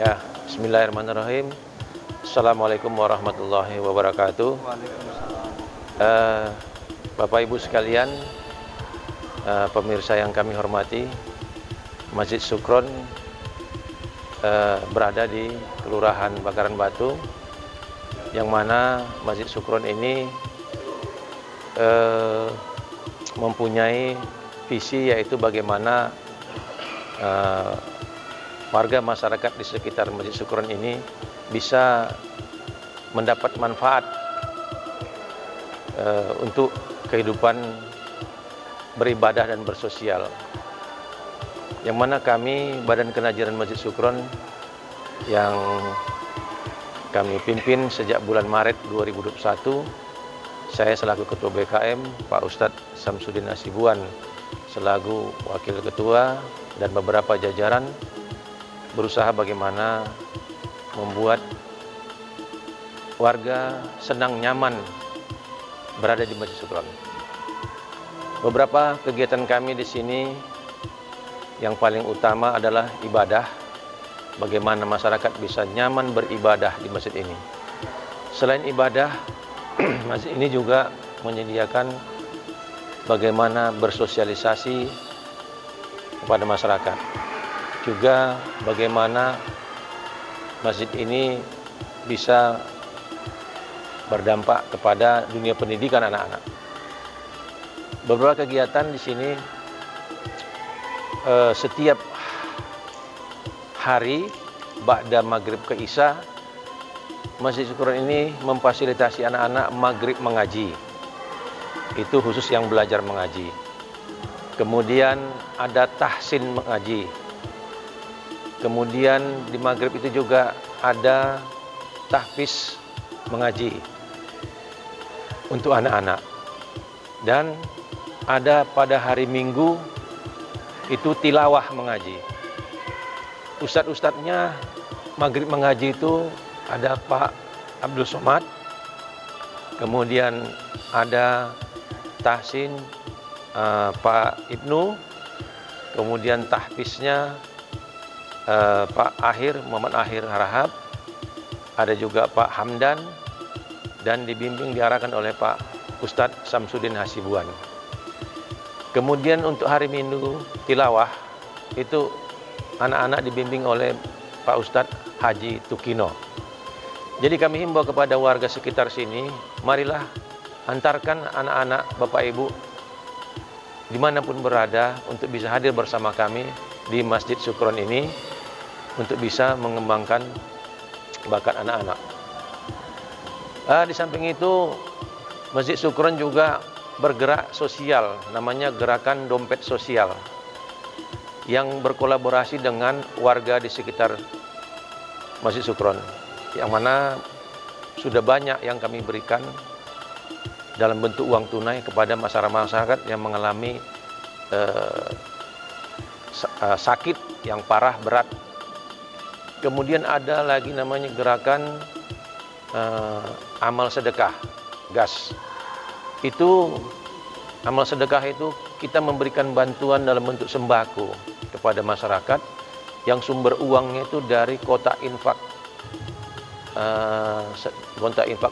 Ya, bismillahirrahmanirrahim. Assalamualaikum warahmatullahi wabarakatuh. Waalaikumsalam. Bapak Ibu sekalian, pemirsa yang kami hormati, Masjid Sukron berada di Kelurahan Bakaran Batu, yang mana Masjid Sukron ini mempunyai visi, yaitu bagaimana warga masyarakat di sekitar Masjid Sukron ini bisa mendapat manfaat untuk kehidupan beribadah dan bersosial. Yang mana kami, Badan Kenajiran Masjid Sukron, yang kami pimpin sejak bulan Maret 2021, saya selaku Ketua BKM, Pak Ustadz Samsudin Hasibuan selaku Wakil Ketua, dan beberapa jajaran berusaha bagaimana membuat warga senang nyaman berada di Masjid Sukron. Beberapa kegiatan kami di sini yang paling utama adalah ibadah, bagaimana masyarakat bisa nyaman beribadah di masjid ini. Selain ibadah, masjid ini juga menyediakan bagaimana bersosialisasi kepada masyarakat. Juga bagaimana masjid ini bisa berdampak kepada dunia pendidikan anak-anak. Beberapa kegiatan di sini setiap hari ba'da maghrib ke isya, Masjid Sukron ini memfasilitasi anak-anak maghrib mengaji. Itu khusus yang belajar mengaji. Kemudian ada tahsin mengaji. Kemudian di maghrib itu juga ada tahfiz mengaji untuk anak-anak. Dan ada pada hari Minggu itu tilawah mengaji. Ustadz-ustadznya maghrib mengaji itu ada Pak Abdul Somad, kemudian ada tahsin Pak Ibnu, kemudian tahfiznya Pak Akhir, Muhammad Akhir Harahap, ada juga Pak Hamdan, dan dibimbing diarahkan oleh Pak Ustadz Samsudin Hasibuan. Kemudian untuk hari Minggu tilawah itu anak-anak dibimbing oleh Pak Ustadz Haji Tukino. Jadi kami himbau kepada warga sekitar sini, marilah antarkan anak-anak Bapak Ibu dimanapun berada untuk bisa hadir bersama kami di Masjid Sukron ini untuk bisa mengembangkan bakat anak-anak. Di samping itu, Masjid Sukron juga bergerak sosial, namanya Gerakan Dompet Sosial, yang berkolaborasi dengan warga di sekitar Masjid Sukron, yang mana sudah banyak yang kami berikan dalam bentuk uang tunai kepada masyarakat yang mengalami sakit yang parah berat. Kemudian ada lagi namanya gerakan amal sedekah gas. Itu amal sedekah itu kita memberikan bantuan dalam bentuk sembako kepada masyarakat yang sumber uangnya itu dari kotak infak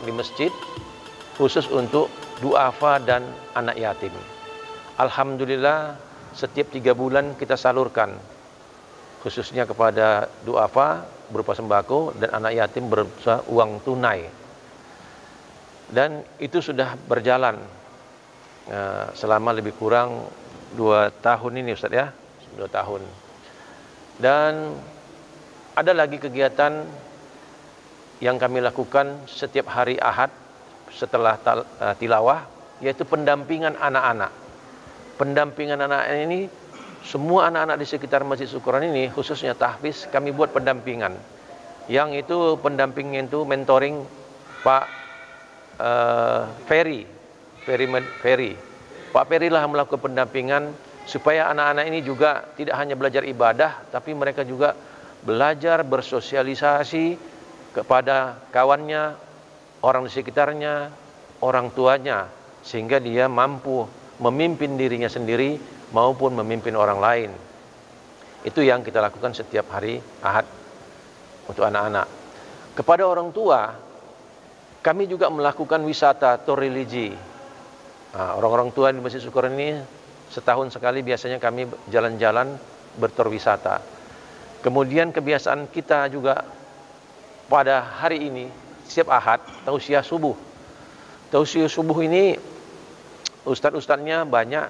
di masjid, khusus untuk duafa dan anak yatim. Alhamdulillah setiap 3 bulan kita salurkan, khususnya kepada duafa berupa sembako dan anak yatim berupa uang tunai. Dan itu sudah berjalan selama lebih kurang 2 tahun ini, Ustaz ya, 2 tahun. Dan ada lagi kegiatan yang kami lakukan setiap hari Ahad setelah tilawah, yaitu pendampingan anak-anak. Pendampingan anak-anak ini, semua anak-anak di sekitar Masjid Sukron ini, khususnya tahfiz, kami buat pendampingan. Yang itu pendampingnya itu mentoring Pak Ferry. Pak Ferry lah melakukan pendampingan supaya anak-anak ini juga tidak hanya belajar ibadah, tapi mereka juga belajar bersosialisasi kepada kawannya, orang di sekitarnya, orang tuanya, sehingga dia mampu memimpin dirinya sendiri maupun memimpin orang lain. Itu yang kita lakukan setiap hari Ahad. untuk anak-anak. Kepada orang tua, kami juga melakukan wisata tour religi. Orang-orang tua di Masjid Syukur ini setahun sekali biasanya kami jalan-jalan bertur wisata. Kemudian kebiasaan kita juga pada hari ini, setiap Ahad, tausiah subuh. Tausiah subuh ini ustadz-ustadznya banyak,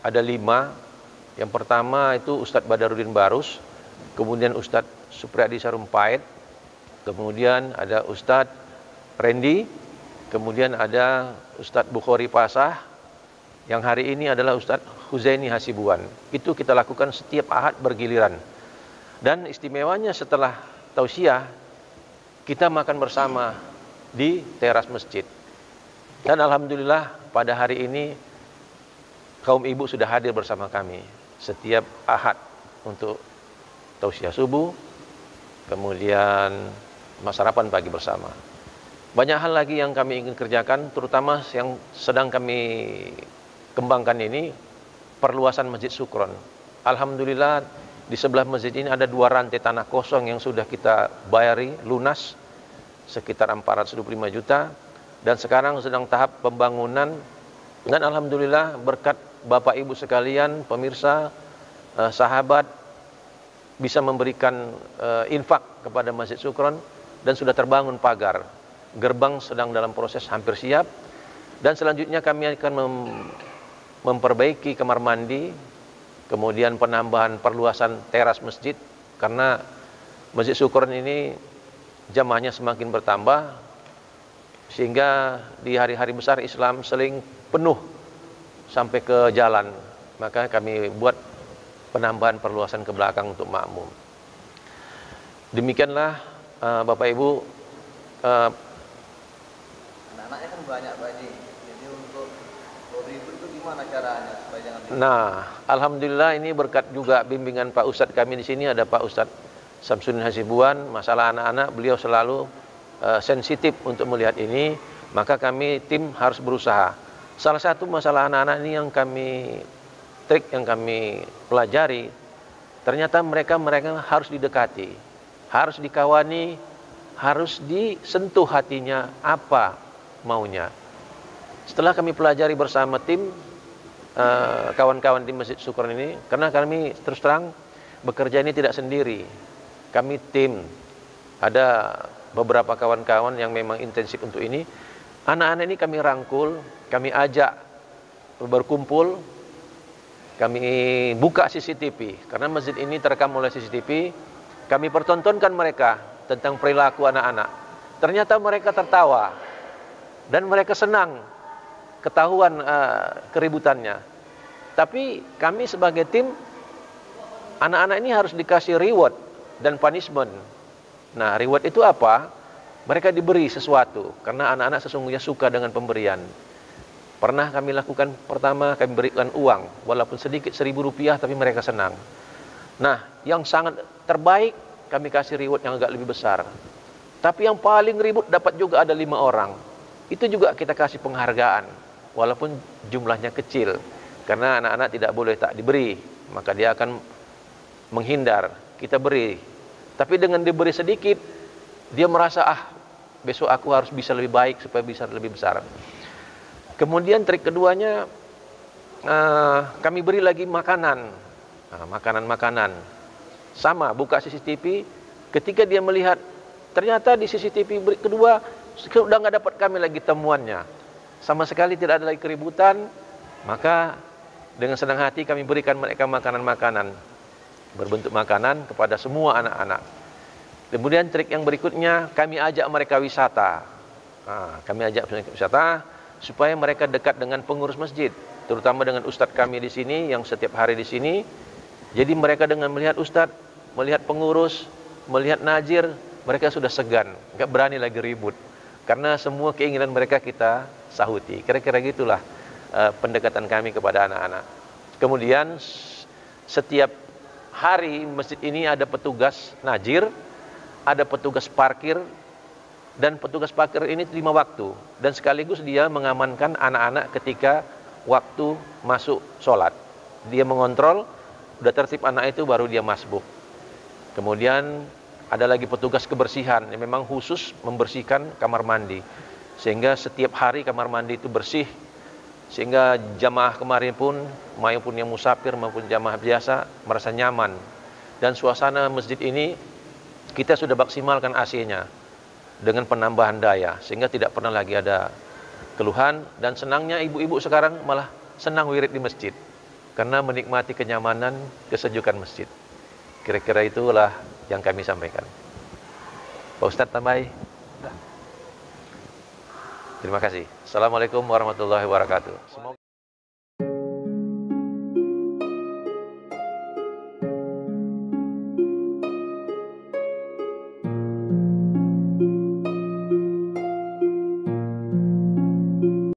ada 5. Yang pertama itu Ustadz Badarudin Barus, kemudian Ustadz Supriyadi Sarumpait, kemudian ada Ustadz Randy, kemudian ada Ustadz Bukhari Pasah, yang hari ini adalah Ustadz Huzaini Hasibuan. Itu kita lakukan setiap Ahad bergiliran. Dan istimewanya setelah tausiah, kita makan bersama di teras masjid. Dan alhamdulillah pada hari ini kaum ibu sudah hadir bersama kami setiap Ahad untuk tausiah subuh, kemudian sarapan pagi bersama. Banyak hal lagi yang kami ingin kerjakan, terutama yang sedang kami kembangkan ini, perluasan Masjid Syukron. Alhamdulillah di sebelah masjid ini ada 2 rantai tanah kosong yang sudah kita bayari lunas, sekitar 425 juta, dan sekarang sedang tahap pembangunan. Dan alhamdulillah berkat Bapak Ibu sekalian, pemirsa, sahabat, bisa memberikan infak kepada Masjid Syukron, dan sudah terbangun pagar. Gerbang sedang dalam proses hampir siap, dan selanjutnya kami akan memperbaiki kamar mandi, kemudian penambahan perluasan teras masjid, karena Masjid Syukron ini jamaahnya semakin bertambah, sehingga di hari-hari besar Islam seling penuh sampai ke jalan. Maka kami buat penambahan perluasan ke belakang untuk makmum. Demikianlah Bapak Ibu. Anak-anaknya kan banyak Pak Haji. Jadi untuk ribut itu gimana caranya supaya jangan ribut? Nah, alhamdulillah ini berkat juga bimbingan Pak Ustadz kami di sini, ada Pak Ustadz Samsudin Hasibuan. Masalah anak-anak beliau selalu sensitif untuk melihat ini, maka kami tim harus berusaha. Salah satu masalah anak-anak ini yang kami pelajari, ternyata mereka harus didekati, harus dikawani, harus disentuh hatinya apa maunya. Setelah kami pelajari bersama tim kawan-kawan di Masjid Syukron ini, karena kami terus terang bekerja ini tidak sendiri, kami tim, ada beberapa kawan-kawan yang memang intensif untuk ini. Anak-anak ini kami rangkul, kami ajak berkumpul, kami buka CCTV, karena masjid ini terekam oleh CCTV. Kami pertontonkan mereka tentang perilaku anak-anak. Ternyata mereka tertawa dan mereka senang ketahuan keributannya. Tapi kami sebagai tim, anak-anak ini harus dikasih reward dan punishment. Nah, reward itu apa? Mereka diberi sesuatu, karena anak-anak sesungguhnya suka dengan pemberian. Pernah kami lakukan, pertama kami berikan uang, walaupun sedikit, Rp1.000, tapi mereka senang. Nah, yang sangat terbaik, kami kasih reward yang agak lebih besar. Tapi yang paling ribut dapat juga ada 5 orang. Itu juga kita kasih penghargaan, walaupun jumlahnya kecil. Karena anak-anak tidak boleh tak diberi, maka dia akan menghindar. Kita beri. Tapi dengan diberi sedikit, dia merasa, besok aku harus bisa lebih baik supaya bisa lebih besar. Kemudian trik keduanya, kami beri lagi makanan. Makanan-makanan. Sama, buka CCTV. Ketika dia melihat, ternyata di CCTV kedua, sudah nggak dapat kami lagi temuannya. Sama sekali tidak ada lagi keributan. Maka dengan senang hati kami berikan mereka makanan-makanan. Berbentuk makanan kepada semua anak-anak. Kemudian trik yang berikutnya, kami ajak mereka wisata. Kami ajak mereka wisata supaya mereka dekat dengan pengurus masjid, terutama dengan ustadz kami di sini yang setiap hari di sini. Jadi mereka dengan melihat ustadz, melihat pengurus, melihat najir, mereka sudah segan, nggak berani lagi ribut, karena semua keinginan mereka kita sahuti. Kira-kira gitulah pendekatan kami kepada anak-anak. Kemudian setiap hari masjid ini ada petugas najir, ada petugas parkir, dan petugas parkir ini 5 waktu, dan sekaligus dia mengamankan anak-anak ketika waktu masuk sholat. Dia mengontrol, udah tertib anak itu baru dia masbuk. Kemudian ada lagi petugas kebersihan yang memang khusus membersihkan kamar mandi. Sehingga setiap hari kamar mandi itu bersih. Sehingga jamaah kemarin pun, maupun yang musafir maupun jamaah biasa, merasa nyaman. Dan suasana masjid ini, kita sudah maksimalkan AC-nya dengan penambahan daya. Sehingga tidak pernah lagi ada keluhan. Dan senangnya ibu-ibu sekarang malah senang wirid di masjid. Karena menikmati kenyamanan, kesejukan masjid. Kira-kira itulah yang kami sampaikan. Pak Ustadz tambahi. Terima kasih. Assalamualaikum warahmatullahi wabarakatuh. Semoga